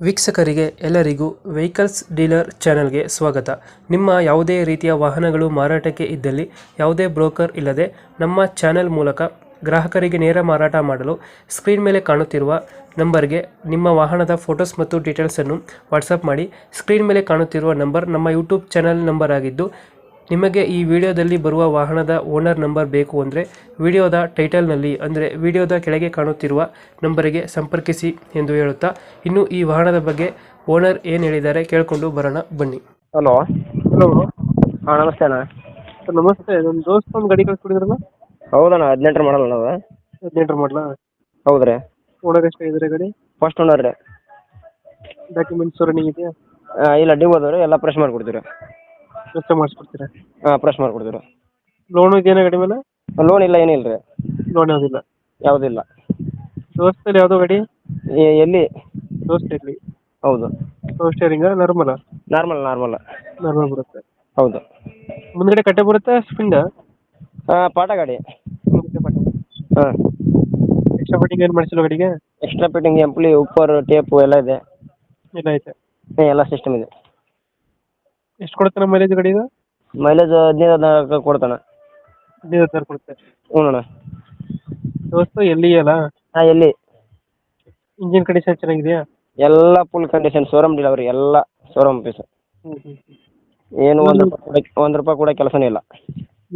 ವೀಕ್ಷಕರಿಗೆ ಎಲ್ಲರಿಗೂ vehicles dealer ಚಾನೆಲ್ಗೆ ಸ್ವಾಗತ. ನಿಮ್ಮ ಯಾವುದೇ ರೀತಿಯ ವಾಹನಗಳು ಮಾರಾಟಕ್ಕೆ ಇದ್ದಲ್ಲಿ ಯಾವುದೇ ಬ್ರೋಕರ್ ಇಲ್ಲದೆ ನಮ್ಮ ಚಾನೆಲ್ ಮೂಲಕ ಗ್ರಾಹಕರಿಗೆ ನೇರ ಮಾರಾಟ ಮಾಡಲು ಸ್ಕ್ರೀನ್ ಮೇಲೆ ಕಾಣುತ್ತಿರುವ ನಂಬರ್ಗೆ ನಿಮ್ಮ ವಾಹನದ ಫೋಟೋಸ್ ಮತ್ತು ಡೀಟೇಲ್ಸನ್ನು ವಾಟ್ಸಪ್ ಮಾಡಿ. ಸ್ಕ್ರೀನ್ ಮೇಲೆ ಕಾಣುತ್ತಿರುವ ನಂಬರ್ ನಮ್ಮ ಯೂಟ್ಯೂಬ್ ಚಾನೆಲ್ ನಂಬರ್ ಆಗಿದ್ದು, ನಿಮಗೆ ಈ ವಿಡಿಯೋದಲ್ಲಿ ಬರುವ ವಾಹನದ ಓನರ್ ನಂಬರ್ ಬೇಕು ಅಂದರೆ ವಿಡಿಯೋದ ಟೈಟಲ್ನಲ್ಲಿ ಅಂದರೆ ವಿಡಿಯೋದ ಕೆಳಗೆ ಕಾಣುತ್ತಿರುವ ನಂಬರಿಗೆ ಸಂಪರ್ಕಿಸಿ ಎಂದು ಹೇಳುತ್ತಾ, ಇನ್ನು ಈ ವಾಹನದ ಬಗ್ಗೆ ಓನರ್ ಏನು ಹೇಳಿದ್ದಾರೆ ಕೇಳಿಕೊಂಡು ಬರೋಣ ಬನ್ನಿ. ಹಲೋ. ಹಲೋ ಹಾಂ ನಮಸ್ತೆ ಅಣ್ಣ. ಸರ್ ನಮಸ್ತೆ. ನಮ್ಮ ದೋಸ್ತ ಒಂದು ಗಾಡಿ ಕಳಿಸ್ಕೊಡಿದ್ರಲ್ಲ, ಹೌದಣ್ಣ, 18 ಮಾಡಲ್ಲ ಅದು. 18 ಮಾಡಲಾ? ಹೌದು ರೀ. ಓನರ್ ಎಷ್ಟಾಗಿದ್ದಾರೆ ಗಾಡಿ? ಫಸ್ಟ್ ಓನರ್ ರೀ. ಡಾಕ್ಯುಮೆಂಟ್ಸ್ ರನ್ನಿಂಗ್ ಇದೆಯಾ? ಇಲ್ಲ, ಡ್ಯೂ ಅದಾವೆ ರೀ, ಎಲ್ಲ ಫ್ರೆಶ್ ಮಾಡಿಕೊಡ್ತೀವಿ ರೀ. ವ್ಯವಸ್ಥೆ ಮಾಡಿಸ್ಕೊಡ್ತೀರಾ? ಹಾಂ, ಫ್ರೆಶ್ ಮಾಡಿಕೊಡ್ತೀವಿ ರೀ. ಲೋನು ಇದೆಯಾ ಗಾಡಿ ಮೇಲೆ? ಲೋನ್ ಇಲ್ಲ, ಏನಿಲ್ಲ ರೀ. ಲೋನ್ ಯಾವುದಿಲ್ಲ? ಯಾವುದಿಲ್ಲ. ದೋಸ್ತಲ್ಲಿ ಯಾವುದೋ ಗಾಡಿ? ಎಲ್ಲಿ? ದೋಸ್ತಿರಲಿ. ಹೌದು. ಪವರ್ ಸ್ಟೇರಿಂಗಾ ನಾರ್ಮಲಾ? ನಾರ್ಮಲ್. ನಾರ್ಮಲ್ ಬರುತ್ತೆ. ಹೌದು. ಮುಂದ್ಗಡೆ ಕಟ್ಟೆ ಬರುತ್ತೆ ಸ್ಪಿಂಡ? ಪಾಟ ಗಾಡಿ. ಮುಂದೆ ಪಾಠ. ಹಾಂ. ಎಕ್ಸ್ಟ್ರಾ ಫಿಟ್ಟಿಂಗ್ ಏನು ಮಾಡಿಸಿಲ್ಲ ಗಾಡಿಗೆ? ಎಕ್ಸ್ಟ್ರಾ ಫಿಟ್ಟಿಂಗ್, ಎಂಪ್ಲಿ, ಉಪ್ಪರ್, ಟೇಪು ಎಲ್ಲ ಇದೆ. ಇಲ್ಲ ಐತೆ. ಎಲ್ಲ ಸಿಸ್ಟಮ್ ಇದೆ. ಎಷ್ಟು ಕೊಡುತ್ತೆ ನಮ್ಮ ಮೈಲೇಜ್ ಗಾಡಿಗೆ? ಮೈಲೇಜ್ 15-16 ಕೊಡ್ತಾನೆ. 15,000 ಕೊಡುತ್ತೆ. ಹ್ಞೂ ಅಣ್ಣ. ದೋಸ್ತು ಎಲ್ಲಿ ಅಲ್ಲ? ಹಾಂ, ಎಲ್ಲಿ? ಇಂಜಿನ್ ಕಂಡೀಷನ್ ಚೆನ್ನಾಗಿದೆಯಾ? ಎಲ್ಲ ಫುಲ್ ಕಂಡೀಷನ್, ಶೋರೂಮ್ ಡಿಲವರಿ, ಎಲ್ಲ ಶೋರೂಮ್ ಪೀಸ್. ಏನು ಒಂದು ರೂಪಾಯಿ ಕೂಡ ಕೆಲಸನೇ ಇಲ್ಲ.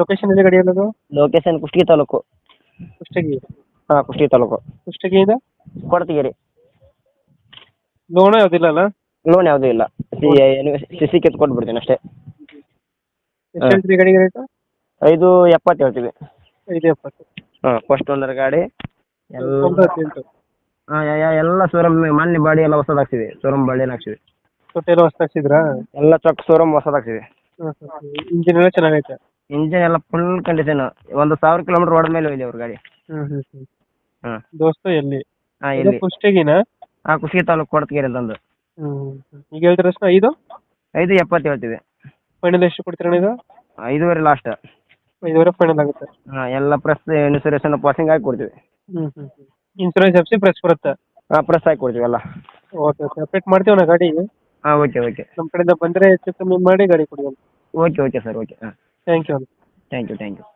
ಲೊಕೇಶನ್ ಇದೆ ಗಾಡಿ ಎಲ್ಲದು? ಲೊಕೇಶನ್ ಕುಷ್ಟಗಿ ತಾಲೂಕು. ಕುಷ್ಟಗಿ? ಹಾಂ, ಕುಷ್ಟಗಿ ತಾಲೂಕು. ಕುಷ್ಟಗಿಯಿಂದ ಕೊಡ್ತಿಗಿರಿ. ಲೋನು ಯಾವುದಿಲ್ಲ ಅಲ್ಲ? ಲೋನ್ ಯಾವುದೂ ಇಲ್ಲ. ಸಿ ಕಿತ್ತು ಕೊಟ್ಬಿಡ್ತೀನಿ ಅಷ್ಟೇ. ಎಷ್ಟು ಹೇಳ್ತೀರಿ ಗಾಡಿಗೆ ರೇಟು? 5.70 ಹೇಳ್ತೀವಿ. 5.70. ಹಾಂ, ಫಸ್ಟ್ ಓನರ್ ಗಾಡಿ. ಎಲ್ಲ 98. ಹಾಂ, ಎಲ್ಲ ಶೋರೂಮ್ ಮೊನ್ನೆ ಬಾಡಿ ಎಲ್ಲ ಹೊಸದಾಗ್ಸಿವಿ. ಶೋರೂಮ್ ಬಾಡಿನ ಹಾಕ್ಸಿವಿ. ತೊಟ್ಟೆಲ್ಲ ಹೊಸ್ತಾಗ್ಸಿದ್ರಾ? ಎಲ್ಲ ಚೊಕ್ಕ ಶೋರೂಮ್ ಹೊಸದಾಗ್ಸಿವಿ. ಇಂಜಿನ್ ಎಲ್ಲ ಚೆನ್ನಾಗೈತೆ? ಇಂಜಿನ್ ಎಲ್ಲ ಫುಲ್ ಕಂಡೀಷನ್. 1,000 ಕಿಲೋಮೀಟರ್ ಹೊಡೆದ ಮೇಲೆ ಹೋಯ್ಲಿ ಅವ್ರ ಗಾಡಿ. ಹಾಂ. ದೋಸ್ತು ಎಲ್ಲಿ? ಹಾಂ, ಎಲ್ಲಿ? ಕುಷ್ಟಗಿನಾ? ಹಾಂ, ಕುಷ್ಟಗಿ ತಾಲೂಕು, ಕೊಡ್ತಿಗಿರಿ ಅಂತಂದು. ಈಗ ಹೇಳ್ತೀರ ಅಷ್ಟು? 5.70 ಹೇಳ್ತೀವಿ. ಫೈನಲ್ ಎಷ್ಟು ಕೊಡ್ತೀರಣ್ಣ ಇದು? 5.5 ಲಾಸ್ಟ್. 5.5 ಫೈನಲ್ ಆಗುತ್ತೆ. ಹಾಂ, ಎಲ್ಲ ಪ್ರೆಸ್ ಇನ್ಸೂರೆನ್ಸ್ ಪಾಸಿಂಗ್ ಹಾಕಿ ಕೊಡ್ತೀವಿ. ಇನ್ಸೂರೆನ್ಸ್ ಎಫ್ಸಿ ಪ್ರೆಸ್ ಬರುತ್ತೆ? ಹಾಂ, ಪ್ರೆಸ್ ಹಾಕಿ ಕೊಡ್ತೀವಿ ಎಲ್ಲ. ಓಕೆ ಅಪ್ಡೇಟ್ ಮಾಡ್ತೀವಣ್ಣ ಗಾಡಿಗೆ. ಹಾಂ, ಓಕೆ. ನಮ್ಮ ಕಡೆಯಿಂದ ಬಂದರೆ ಹೆಚ್ಚು ಕಮ್ಮಿ ಮಾಡಿ ಗಾಡಿ ಕೊಡಿ. Okay sir, okay. ಹಾಂ, ಥ್ಯಾಂಕ್ ಯು. Thank you.